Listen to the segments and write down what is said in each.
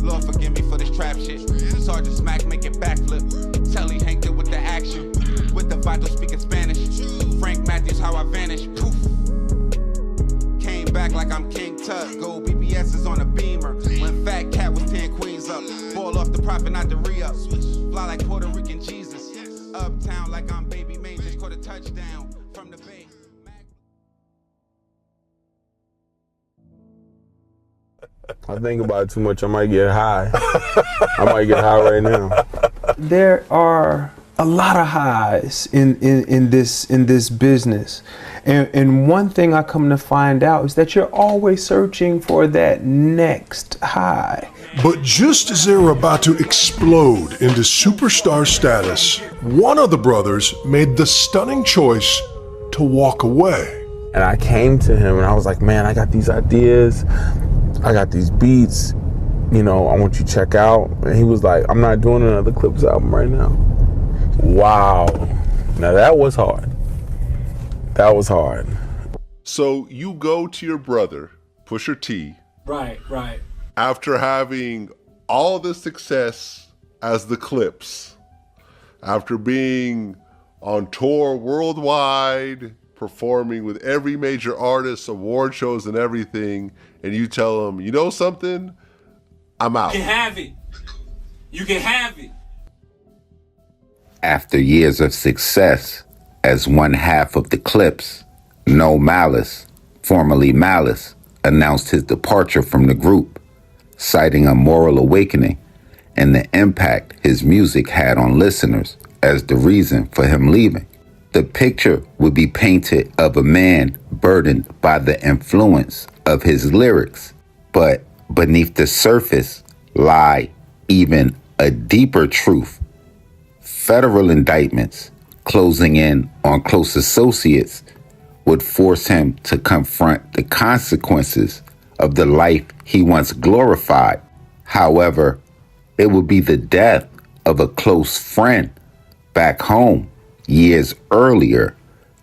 Lord forgive me for this trap shit. Sergeant Smack make it backflip. Telly Hank did with the action. With the vital speaking Spanish. Frank Matthews how I vanish. Poof. Came back like I'm King Tut. Gold BBS is on a beamer. When Fat Cat was 10 queens up. Ball off the profit, not the re-up. Fly like Puerto Rican Jesus. Uptown like I'm Baby May. Just caught a touchdown from the bay. I think about it too much, I might get high. I might get high right now. There are a lot of highs in this business. And one thing I come to find out is that you're always searching for that next high. But just as they were about to explode into superstar status, one of the brothers made the stunning choice to walk away. And I came to him and I was like, man, I got these ideas. I got these beats, you know, I want you to check out. And he was like, I'm not doing another Clipse album right now. Wow. Now that was hard. That was hard. So you go to your brother, Pusha T. Right. After having all the success as the Clipse, after being on tour worldwide, performing with every major artist, award shows and everything, and you tell them, you know something? I'm out. You can have it. You can have it. After years of success as one half of the Clipse, No Malice, formerly Malice, announced his departure from the group, citing a moral awakening and the impact his music had on listeners as the reason for him leaving. The picture would be painted of a man burdened by the influence of his lyrics, but beneath the surface lie even a deeper truth. Federal indictments closing in on close associates would force him to confront the consequences of the life he once glorified. However, it would be the death of a close friend back home years earlier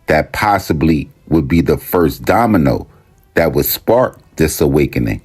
that possibly would be the first domino that would spark this awakening.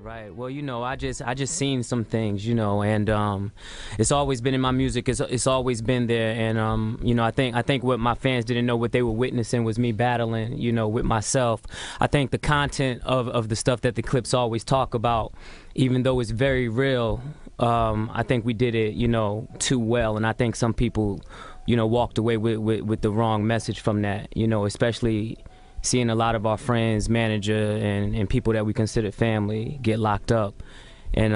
Right. Well, you know, I just seen some things, you know, and it's always been in my music. It's always been there, and you know, I think what my fans didn't know what they were witnessing was me battling, you know, with myself. I think the content of the stuff that the Clipse always talk about, even though it's very real, I think we did it, you know, too well, and I think some people, you know, walked away with the wrong message from that, you know, especially seeing a lot of our friends, manager, and people that we consider family get locked up. And,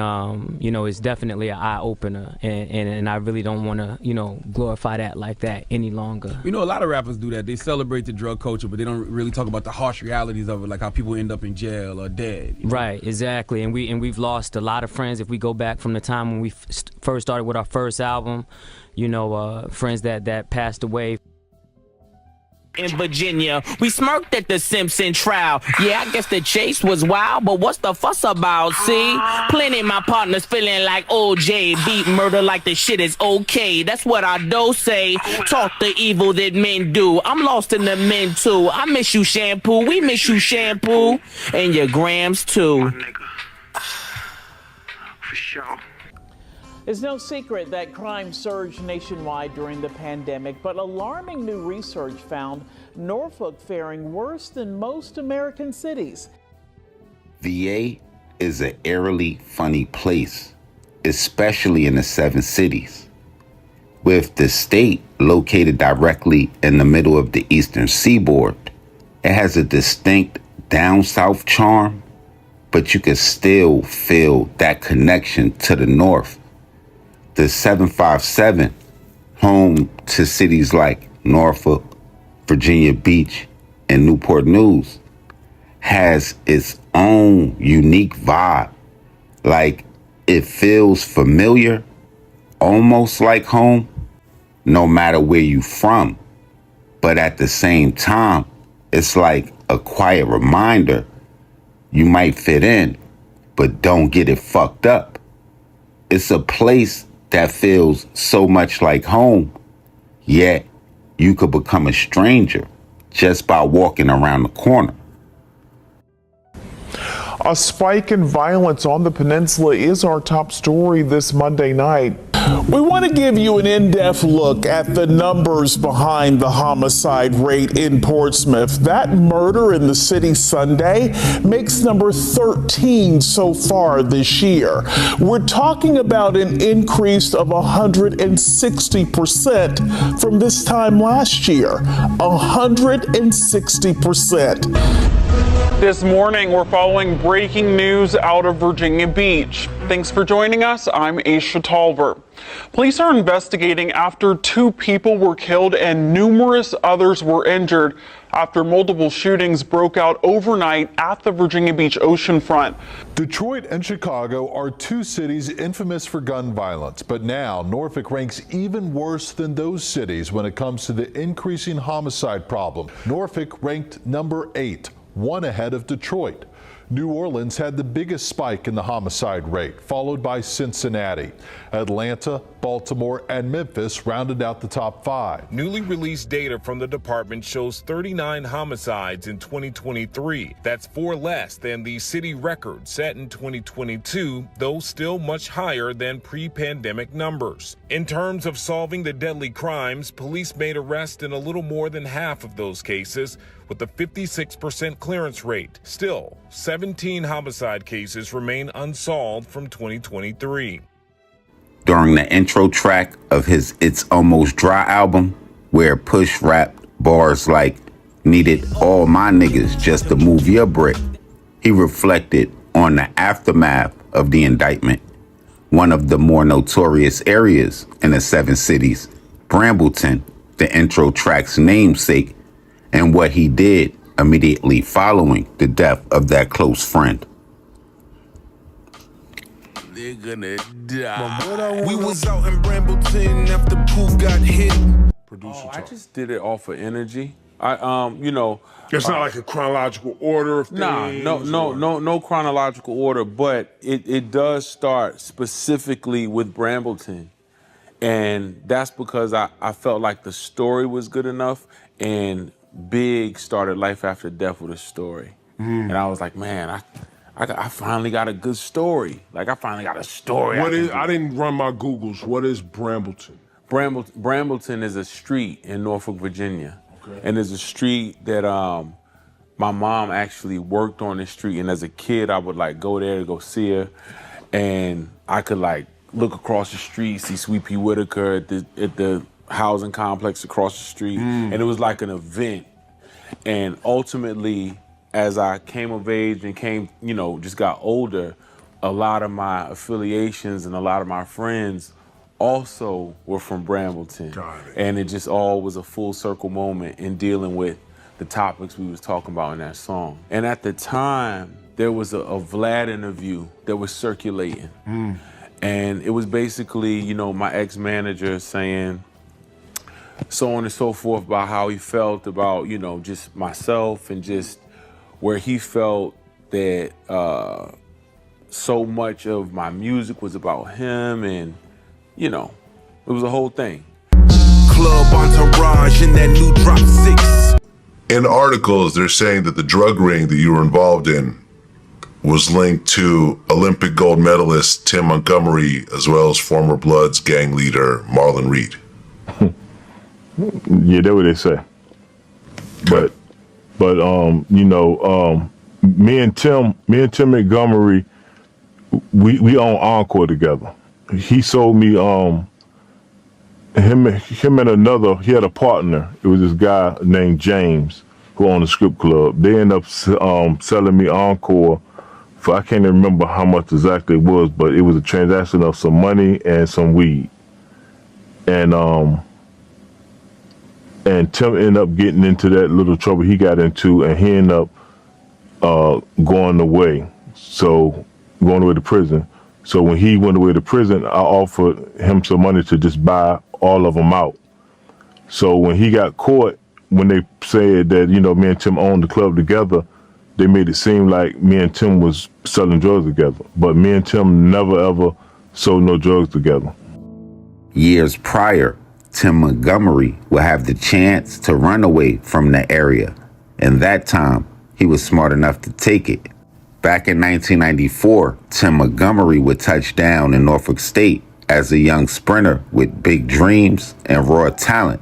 you know, it's definitely an eye-opener, and I really don't want to, you know, glorify that like that any longer. You know, a lot of rappers do that. They celebrate the drug culture, but they don't really talk about the harsh realities of it, like how people end up in jail or dead. You know? Right, exactly. And we've lost a lot of friends. If we go back from the time when we first started with our first album, you know, friends that passed away. In Virginia, we smirked at the Simpson trial. Yeah, I guess the chase was wild, but what's the fuss about? See, plenty of my partners feeling like OJ, beat murder like the shit is okay. That's what our dough say. Talk the evil that men do. I'm lost in the men too. I miss you, Shampoo. We miss you, Shampoo, and your grams too. For sure. It's no secret that crime surged nationwide during the pandemic, but alarming new research found Norfolk faring worse than most American cities. VA is an eerily funny place, especially in the 7 cities. With the state located directly in the middle of the eastern seaboard, it has a distinct down south charm, but you can still feel that connection to the north. The 757, home to cities like Norfolk, Virginia Beach, and Newport News, has its own unique vibe. Like, it feels familiar, almost like home, no matter where you're from. But at the same time, it's like a quiet reminder you might fit in, but don't get it fucked up. It's a place that feels so much like home, yet you could become a stranger just by walking around the corner. A spike in violence on the peninsula is our top story this Monday night. We want to give you an in-depth look at the numbers behind the homicide rate in Portsmouth. That murder in the city Sunday makes number 13 so far this year. We're talking about an increase of 160% from this time last year. 160%. This morning, we're following breaking news out of Virginia Beach. Thanks for joining us. I'm Aisha Tolver. Police are investigating after 2 people were killed and numerous others were injured after multiple shootings broke out overnight at the Virginia Beach oceanfront. Detroit and Chicago are 2 cities infamous for gun violence, but now Norfolk ranks even worse than those cities when it comes to the increasing homicide problem. Norfolk ranked number 8. 1 ahead of Detroit. New Orleans had the biggest spike in the homicide rate, followed by Cincinnati. Atlanta, Baltimore, and Memphis rounded out the top 5. Newly released data from the department shows 39 homicides in 2023. That's 4 less than the city record set in 2022, though still much higher than pre-pandemic numbers. In terms of solving the deadly crimes, police made arrests in a little more than half of those cases, with a 56% clearance rate. Still, 17 homicide cases remain unsolved from 2023. During the intro track of his It's Almost Dry album, where Push rapped bars like, "Needed all my niggas just to move your brick," he reflected on the aftermath of the indictment. One of the more notorious areas in the 7 cities, Brambleton, the intro track's namesake, and what he did immediately following the death of that close friend. They're gonna die. We was out in Brambleton after Pooh got hit. I just did it off of energy. You know, it's not like a chronological order of things. No chronological order, but it does start specifically with Brambleton. And that's because I felt like the story was good enough, and Big started Life After Death with a story. And I was like, man, I finally got a good story. Like, I finally got a story. I didn't run my Googles. What is Brambleton? Brambleton is a street in Norfolk, Virginia. Okay. And it's a street that my mom actually worked on this street. And as a kid, I would like go there to go see her. And I could like look across the street, see Sweet Pea Whitaker at the housing complex across the street. And it was like an event. And ultimately, as I came of age and just got older, a lot of my affiliations and a lot of my friends also were from Brambleton. Got it. And it just all was a full circle moment in dealing with the topics we was talking about in that song. And at the time, there was a Vlad interview that was circulating. And it was basically, my ex-manager saying so on and so forth about how he felt about, just myself and just where he felt that so much of my music was about him, and, it was a whole thing. Club Entourage in that new drop 6. In articles, they're saying that the drug ring that you were involved in was linked to Olympic gold medalist Tim Montgomery, as well as former Bloods gang leader Marlon Reed. Yeah, that's what they say. But me and Tim Montgomery, we own Encore together. He sold me him and another. He had a partner. It was this guy named James who owned the Script Club. They ended up selling me Encore for, I can't even remember how much exactly it was, but it was a transaction of some money and some weed. And Tim ended up getting into that little trouble he got into, and he ended up going away to prison. So when he went away to prison, I offered him some money to just buy all of them out. So when he got caught, when they said that, me and Tim owned the club together, they made it seem like me and Tim was selling drugs together. But me and Tim never, ever sold no drugs together. Years prior, Tim Montgomery would have the chance to run away from the area. And that time, he was smart enough to take it. Back in 1994, Tim Montgomery would touch down in Norfolk State as a young sprinter with big dreams and raw talent.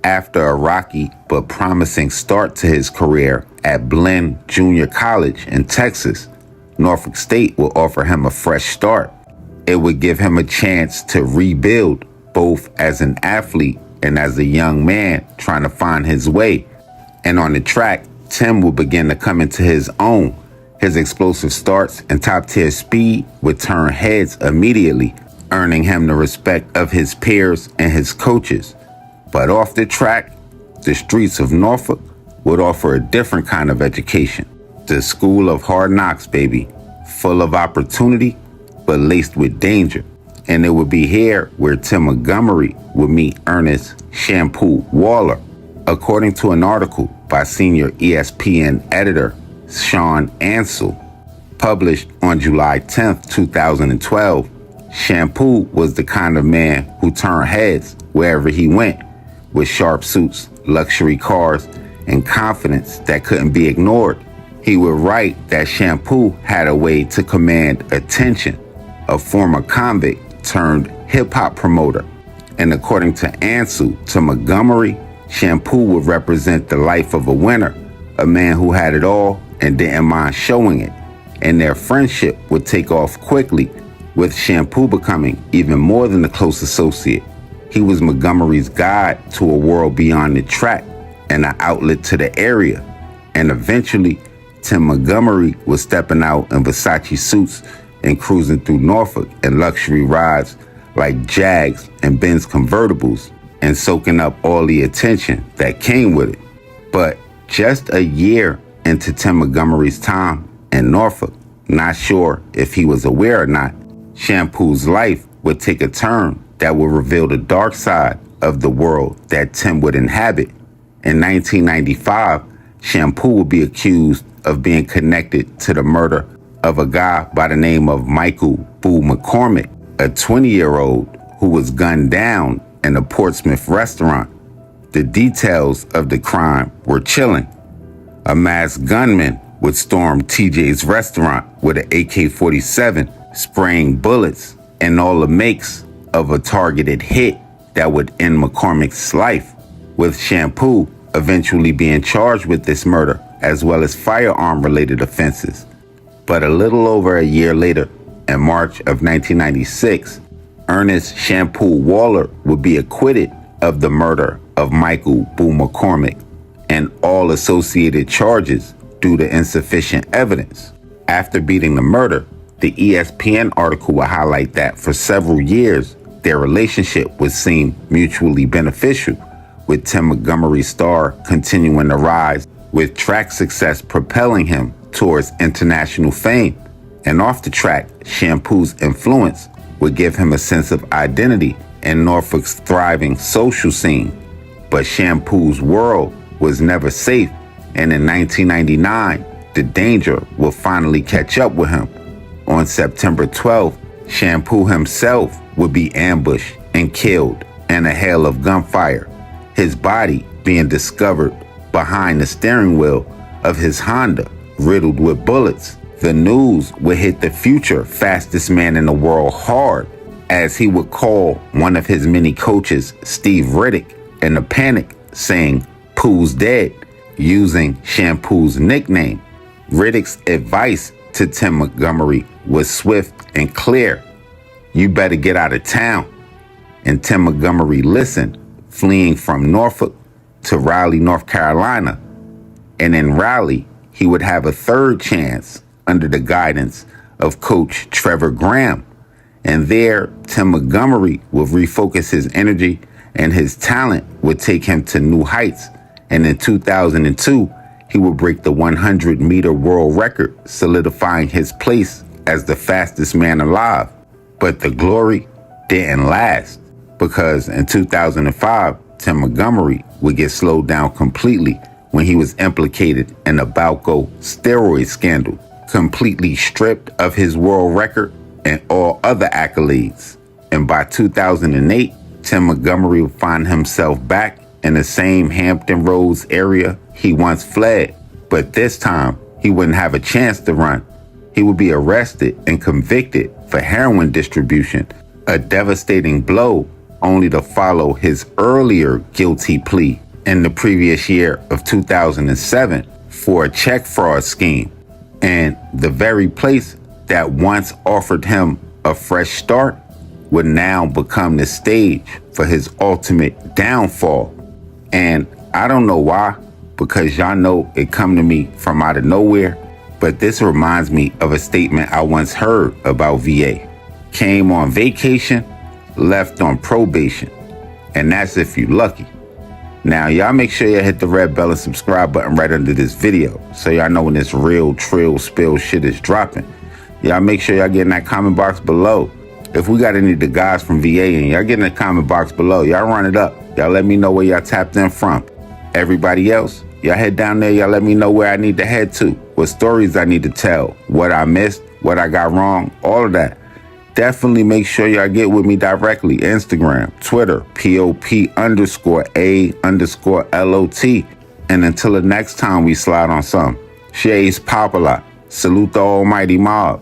After a rocky but promising start to his career at Blinn Junior College in Texas, Norfolk State will offer him a fresh start. It would give him a chance to rebuild both as an athlete and as a young man trying to find his way. And on the track, Tim will begin to come into his own. His explosive starts and top-tier speed would turn heads immediately, earning him the respect of his peers and his coaches. But off the track, the streets of Norfolk would offer a different kind of education. The school of hard knocks, baby, full of opportunity, but laced with danger. And it would be here where Tim Montgomery would meet Ernest Shampoo Waller. According to an article by senior ESPN editor Sean Ansell, published on July 10th, 2012, Shampoo was the kind of man who turned heads wherever he went, with sharp suits, luxury cars, and confidence that couldn't be ignored. He would write that Shampoo had a way to command attention, a former convict turned hip-hop promoter. And according to Ansell, to Montgomery, Shampoo would represent the life of a winner, a man who had it all and didn't mind showing it. And their friendship would take off quickly, with Shampoo becoming even more than a close associate. He was Montgomery's guide to a world beyond the track and an outlet to the area. And eventually, Tim Montgomery was stepping out in Versace suits and cruising through Norfolk in luxury rides like Jags and Benz convertibles, and soaking up all the attention that came with it. But just a year into Tim Montgomery's time in Norfolk, not sure if he was aware or not, Shampoo's life would take a turn that would reveal the dark side of the world that Tim would inhabit. In 1995, Shampoo would be accused of being connected to the murder of a guy by the name of Michael Boo McCormick, a 20-year-old who was gunned down in a Portsmouth restaurant. The details of the crime were chilling. A masked gunman would storm TJ's restaurant with an AK-47, spraying bullets and all the makes of a targeted hit that would end McCormick's life, with Shampoo eventually being charged with this murder as well as firearm-related offenses. But a little over a year later, in March of 1996, Ernest Shampoo Waller would be acquitted of the murder of Michael Boo McCormick and all associated charges due to insufficient evidence. After beating the murder, the ESPN article would highlight that for several years, their relationship would seem mutually beneficial, with Tim Montgomery's star continuing to rise, with track success propelling him towards international fame. And off the track, Shampoo's influence would give him a sense of identity in Norfolk's thriving social scene. But Shampoo's world was never safe, and in 1999, the danger would finally catch up with him. On September 12th, Shampoo himself would be ambushed and killed in a hail of gunfire, his body being discovered behind the steering wheel of his Honda, riddled with bullets. The news would hit the future fastest man in the world hard, as he would call one of his many coaches, Steve Riddick, in a panic, saying, "Pooh's dead," using Shampoo's nickname. Riddick's advice to Tim Montgomery was swift and clear: "You better get out of town." And Tim Montgomery listened, fleeing from Norfolk to Raleigh, North Carolina. And in Raleigh, he would have a third chance under the guidance of Coach Trevor Graham. And there, Tim Montgomery would refocus his energy, and his talent would take him to new heights. And in 2002, he would break the 100-meter world record, solidifying his place as the fastest man alive. But the glory didn't last, because in 2005, Tim Montgomery would get slowed down completely when he was implicated in the Balco steroid scandal, completely stripped of his world record and all other accolades. And by 2008, Tim Montgomery would find himself back in the same Hampton Roads area he once fled. But this time, he wouldn't have a chance to run. he would be arrested and convicted for heroin distribution, a devastating blow only to follow his earlier guilty plea in the previous year of 2007 for a check fraud scheme. And the very place that once offered him a fresh start would now become the stage for his ultimate downfall. And I don't know why, because y'all know it come to me from out of nowhere, but this reminds me of a statement I once heard about VA. Came on vacation, left on probation, and that's if you lucky. Now, y'all make sure you hit the red bell and subscribe button right under this video so y'all know when this real trill spill shit is dropping. Y'all make sure y'all get in that comment box below. If we got any of the guys from VA and y'all get in the comment box below, y'all run it up. Y'all let me know where y'all tapped in from. Everybody else, y'all head down there, y'all let me know where I need to head to, what stories I need to tell, what I missed, what I got wrong, all of that. Definitely make sure y'all get with me directly. Instagram, Twitter, POP_A_LOT. And until the next time we slide on some, Shay's Popalot. Salute the almighty MOBB.